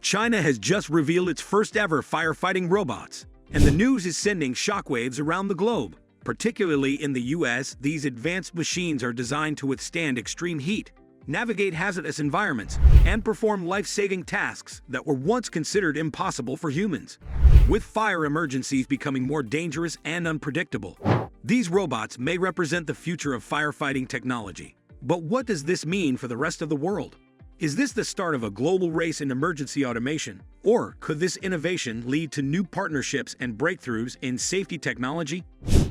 China has just revealed its first ever firefighting robots, and the news is sending shockwaves around the globe. Particularly in the US, these advanced machines are designed to withstand extreme heat, navigate hazardous environments, and perform life-saving tasks that were once considered impossible for humans. With fire emergencies becoming more dangerous and unpredictable, these robots may represent the future of firefighting technology. But what does this mean for the rest of the world? Is this the start of a global race in emergency automation? Or could this innovation lead to new partnerships and breakthroughs in safety technology?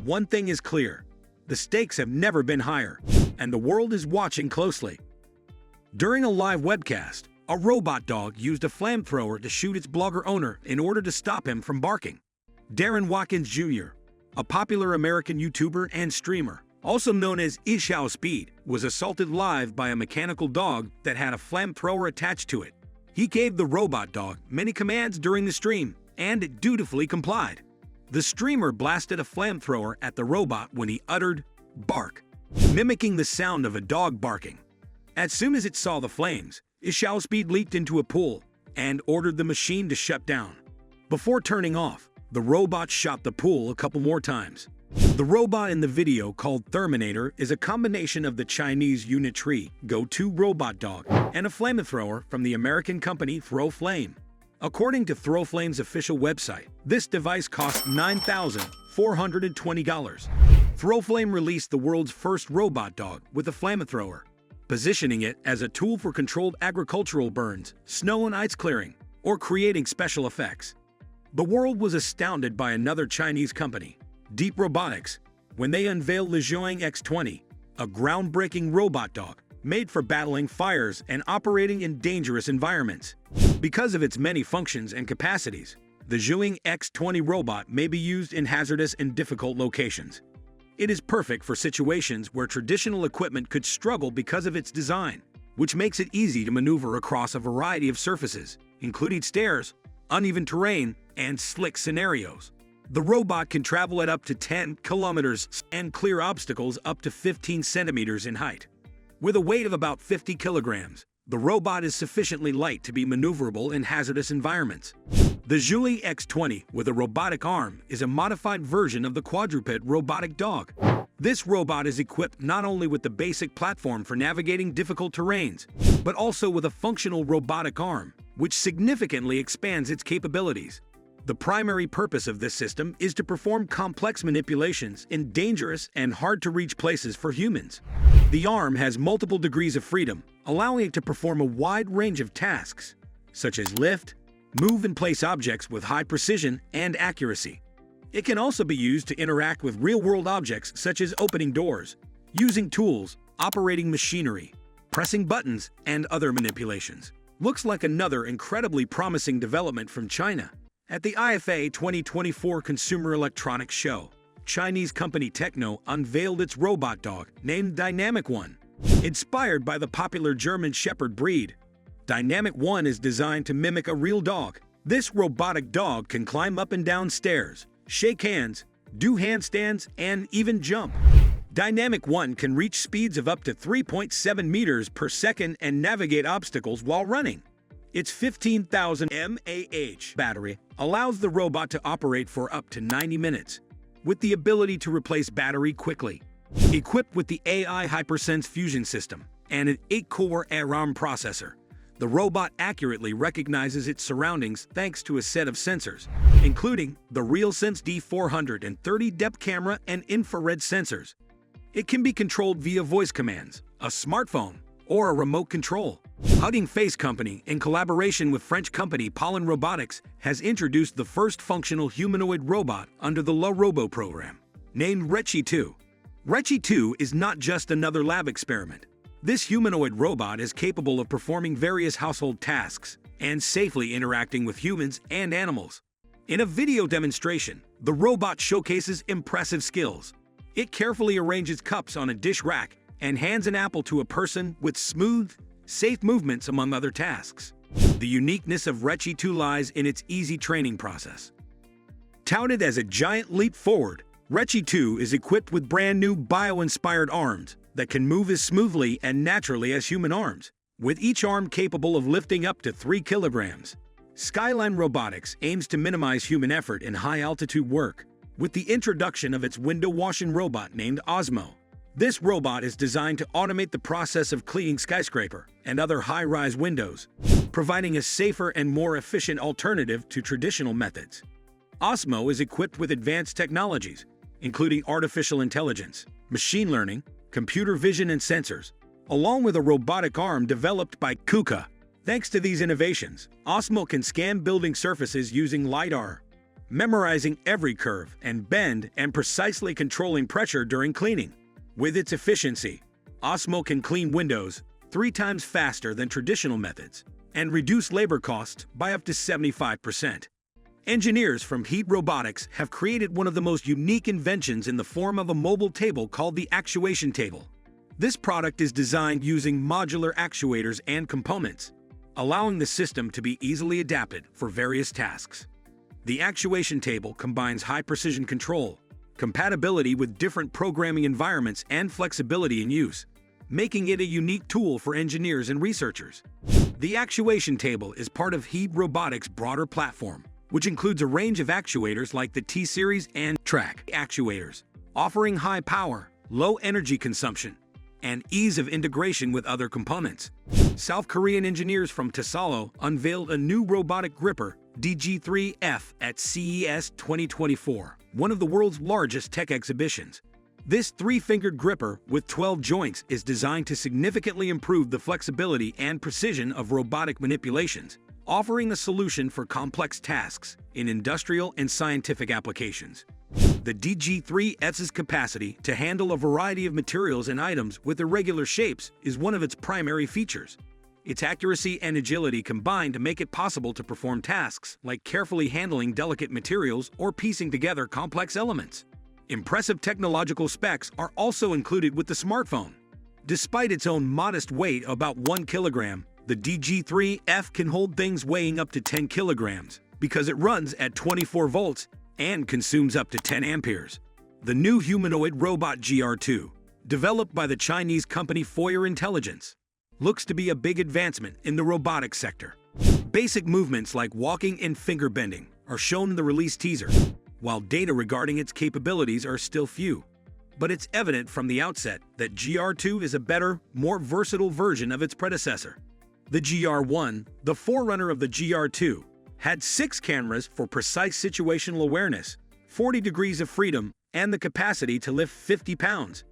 One thing is clear: the stakes have never been higher, and the world is watching closely. During a live webcast, a robot dog used a flamethrower to shoot its blogger owner in order to stop him from barking. Darren Watkins Jr., a popular American YouTuber and streamer, also known as iShowSpeed, was assaulted live by a mechanical dog that had a flamethrower attached to it. He gave the robot dog many commands during the stream, and it dutifully complied. The streamer blasted a flamethrower at the robot when he uttered "bark," mimicking the sound of a dog barking. As soon as it saw the flames, iShowSpeed leaped into a pool and ordered the machine to shut down. Before turning off, the robot shot the pool a couple more times. The robot in the video, called Terminator, is a combination of the Chinese Unitree Go-To robot dog and a flamethrower from the American company Flame. According to Flame's official website, this device cost $9,420. Flame released the world's first robot dog with a flamethrower, positioning it as a tool for controlled agricultural burns, snow and ice clearing, or creating special effects. The world was astounded by another Chinese company, Deep Robotics, when they unveiled the Zhuang X20, a groundbreaking robot dog made for battling fires and operating in dangerous environments. Because of its many functions and capacities, the Zhuang X20 robot may be used in hazardous and difficult locations. It is perfect for situations where traditional equipment could struggle because of its design, which makes it easy to maneuver across a variety of surfaces, including stairs, uneven terrain, and slick scenarios. The robot can travel at up to 10 kilometers and clear obstacles up to 15 centimeters in height. With a weight of about 50 kilograms, the robot is sufficiently light to be maneuverable in hazardous environments. The Zhuang X20 with a robotic arm is a modified version of the quadruped robotic dog. This robot is equipped not only with the basic platform for navigating difficult terrains, but also with a functional robotic arm, which significantly expands its capabilities. The primary purpose of this system is to perform complex manipulations in dangerous and hard-to-reach places for humans. The arm has multiple degrees of freedom, allowing it to perform a wide range of tasks, such as lift, move and place objects with high precision and accuracy. It can also be used to interact with real-world objects such as opening doors, using tools, operating machinery, pressing buttons, and other manipulations. Looks like another incredibly promising development from China. At the IFA 2024 Consumer Electronics Show, Chinese company Techno unveiled its robot dog named Dynamic One. Inspired by the popular German Shepherd breed, Dynamic One is designed to mimic a real dog. This robotic dog can climb up and down stairs, shake hands, do handstands, and even jump. Dynamic One can reach speeds of up to 3.7 meters per second and navigate obstacles while running. Its 15,000 mAh battery allows the robot to operate for up to 90 minutes, with the ability to replace battery quickly. Equipped with the AI HyperSense fusion system and an 8-core ARM processor, the robot accurately recognizes its surroundings thanks to a set of sensors, including the RealSense D430 depth camera and infrared sensors. It can be controlled via voice commands, a smartphone, or a remote control. Hugging Face Company, in collaboration with French company Pollen Robotics, has introduced the first functional humanoid robot under the Le Robo program, named Rechi 2. Rechi 2 is not just another lab experiment. This humanoid robot is capable of performing various household tasks and safely interacting with humans and animals. In a video demonstration, the robot showcases impressive skills. It carefully arranges cups on a dish rack and hands an apple to a person with smooth, safe movements among other tasks. The uniqueness of Rechi 2 lies in its easy training process. Touted as a giant leap forward, Rechi 2 is equipped with brand new bio-inspired arms that can move as smoothly and naturally as human arms, with each arm capable of lifting up to 3 kilograms. Skyline Robotics aims to minimize human effort in high-altitude work with the introduction of its window washing robot named Osmo. This robot is designed to automate the process of cleaning skyscraper and other high-rise windows, providing a safer and more efficient alternative to traditional methods. Osmo is equipped with advanced technologies, including artificial intelligence, machine learning, computer vision and sensors, along with a robotic arm developed by KUKA. Thanks to these innovations, Osmo can scan building surfaces using LiDAR, memorizing every curve and bend and precisely controlling pressure during cleaning. With its efficiency, Osmo can clean windows 3 times faster than traditional methods and reduce labor costs by up to 75%. Engineers from Heat Robotics have created one of the most unique inventions in the form of a mobile table called the actuation table. This product is designed using modular actuators and components, allowing the system to be easily adapted for various tasks. The actuation table combines high-precision control, compatibility with different programming environments, and flexibility in use, making it a unique tool for engineers and researchers. The actuation table is part of Heat Robotics' broader platform, which includes a range of actuators like the T-Series and Track actuators, offering high power, low energy consumption, and ease of integration with other components. South Korean engineers from Tesalo unveiled a new robotic gripper, DG3F, at CES 2024, one of the world's largest tech exhibitions. This 3-fingered gripper with 12 joints is designed to significantly improve the flexibility and precision of robotic manipulations, offering a solution for complex tasks in industrial and scientific applications. The DG3F's capacity to handle a variety of materials and items with irregular shapes is one of its primary features. Its accuracy and agility combine to make it possible to perform tasks like carefully handling delicate materials or piecing together complex elements. Impressive technological specs are also included with the smartphone. Despite its own modest weight, about 1 kilogram, the DG3F can hold things weighing up to 10 kilograms because it runs at 24 volts and consumes up to 10 amperes. The new humanoid robot GR2, developed by the Chinese company Foyer Intelligence, looks to be a big advancement in the robotics sector. Basic movements like walking and finger bending are shown in the release teaser, while data regarding its capabilities are still few. But it's evident from the outset that GR2 is a better, more versatile version of its predecessor. The GR1, the forerunner of the GR2, had 6 cameras for precise situational awareness, 40 degrees of freedom, and the capacity to lift 50 pounds.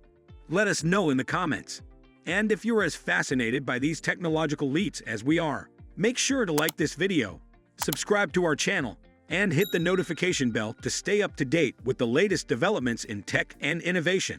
Let us know in the comments. And if you're as fascinated by these technological leaps as we are, make sure to like this video, subscribe to our channel, and hit the notification bell to stay up to date with the latest developments in tech and innovation.